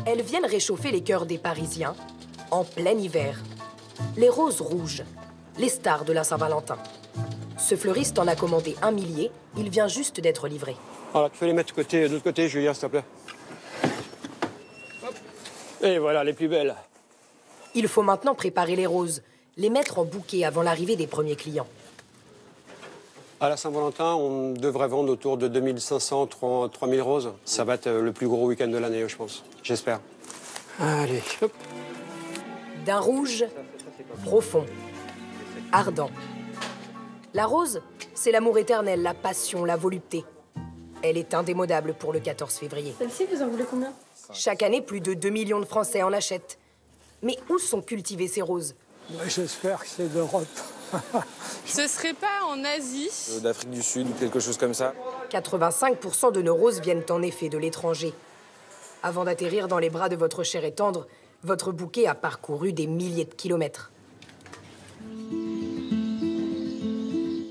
Elles viennent réchauffer les cœurs des Parisiens en plein hiver. Les roses rouges, les stars de la Saint-Valentin. Ce fleuriste en a commandé 1 millier, il vient juste d'être livré. Voilà, tu peux les mettre de l'autre côté, Julien, s'il te plaît. Hop. Et voilà, les plus belles. Il faut maintenant préparer les roses, les mettre en bouquet avant l'arrivée des premiers clients. À la Saint-Valentin, on devrait vendre autour de 2500, 3000 roses. Ça va être le plus gros week-end de l'année, je pense. J'espère. Allez, hop. D'un rouge profond, ardent. La rose, c'est l'amour éternel, la passion, la volupté. Elle est indémodable pour le 14 février. Celle-ci, vous en voulez combien? Chaque année, plus de 2 millions de Français en achètent. Mais où sont cultivées ces roses? J'espère que c'est d'Europe. Ce serait pas en Asie? D'Afrique du Sud ou quelque chose comme ça. 85% de nos roses viennent en effet de l'étranger. Avant d'atterrir dans les bras de votre cher et tendre, votre bouquet a parcouru des milliers de kilomètres.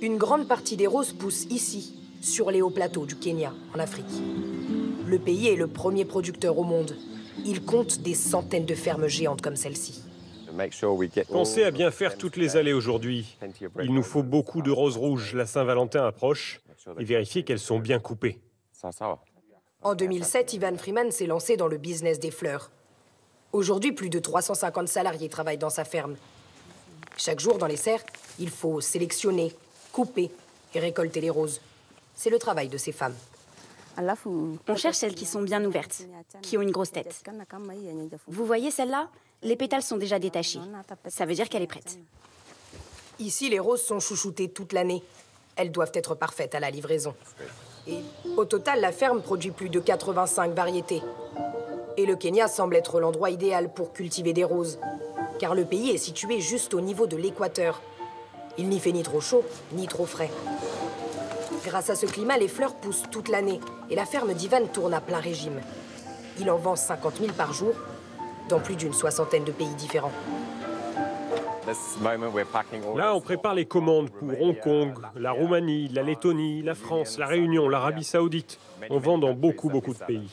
Une grande partie des roses poussent ici, sur les hauts plateaux du Kenya, en Afrique. Le pays est le premier producteur au monde. Il compte des centaines de fermes géantes comme celle-ci. Pensez à bien faire toutes les allées aujourd'hui. Il nous faut beaucoup de roses rouges. La Saint-Valentin approche. Et vérifier qu'elles sont bien coupées. En 2007, Ivan Freeman s'est lancé dans le business des fleurs. Aujourd'hui, plus de 350 salariés travaillent dans sa ferme. Chaque jour, dans les serres, il faut sélectionner, couper et récolter les roses. C'est le travail de ces femmes. On cherche celles qui sont bien ouvertes, qui ont une grosse tête. Vous voyez celle-là? Les pétales sont déjà détachés. Ça veut dire qu'elle est prête. Ici, les roses sont chouchoutées toute l'année. Elles doivent être parfaites à la livraison. Et au total, la ferme produit plus de 85 variétés. Et le Kenya semble être l'endroit idéal pour cultiver des roses, car le pays est situé juste au niveau de l'équateur. Il n'y fait ni trop chaud, ni trop frais. Grâce à ce climat, les fleurs poussent toute l'année et la ferme d'Ivan tourne à plein régime. Il en vend 50 000 par jour, dans plus d'une soixantaine de pays différents. Là, on prépare les commandes pour Hong Kong, la Roumanie, la Lettonie, la France, la Réunion, l'Arabie Saoudite. On vend dans beaucoup de pays.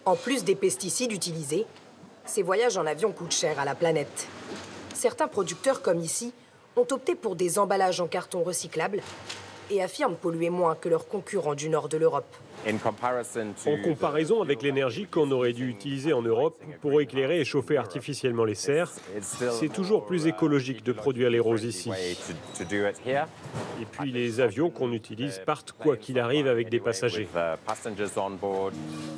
En plus des pesticides utilisés, ces voyages en avion coûtent cher à la planète. Certains producteurs, comme ici, ont opté pour des emballages en carton recyclable et affirment polluer moins que leurs concurrents du nord de l'Europe. En comparaison avec l'énergie qu'on aurait dû utiliser en Europe pour éclairer et chauffer artificiellement les serres, c'est toujours plus écologique de produire les roses ici. Et puis les avions qu'on utilise partent quoi qu'il arrive avec des passagers.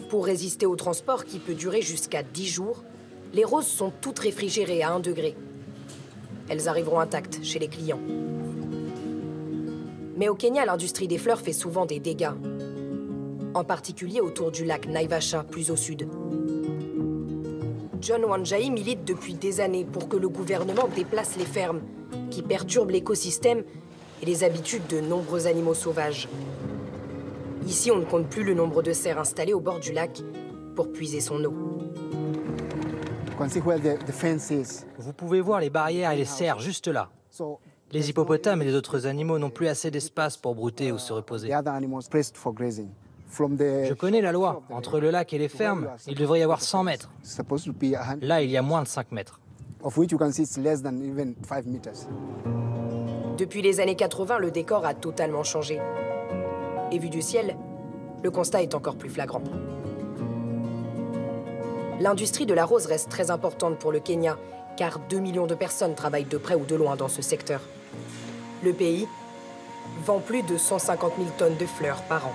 Pour résister au transport qui peut durer jusqu'à 10 jours, les roses sont toutes réfrigérées à 1 degré. Elles arriveront intactes chez les clients. Mais au Kenya, l'industrie des fleurs fait souvent des dégâts. En particulier autour du lac Naivasha, plus au sud. John Wanjai milite depuis des années pour que le gouvernement déplace les fermes, qui perturbent l'écosystème et les habitudes de nombreux animaux sauvages. Ici, on ne compte plus le nombre de serres installées au bord du lac pour puiser son eau. Vous pouvez voir les barrières et les serres juste là. Les hippopotames et les autres animaux n'ont plus assez d'espace pour brouter ou se reposer. Je connais la loi. Entre le lac et les fermes, il devrait y avoir 100 mètres. Là, il y a moins de 5 mètres. Depuis les années 80, le décor a totalement changé. Et vu du ciel, le constat est encore plus flagrant. L'industrie de la rose reste très importante pour le Kenya, car 2 millions de personnes travaillent de près ou de loin dans ce secteur. Le pays vend plus de 150 000 tonnes de fleurs par an.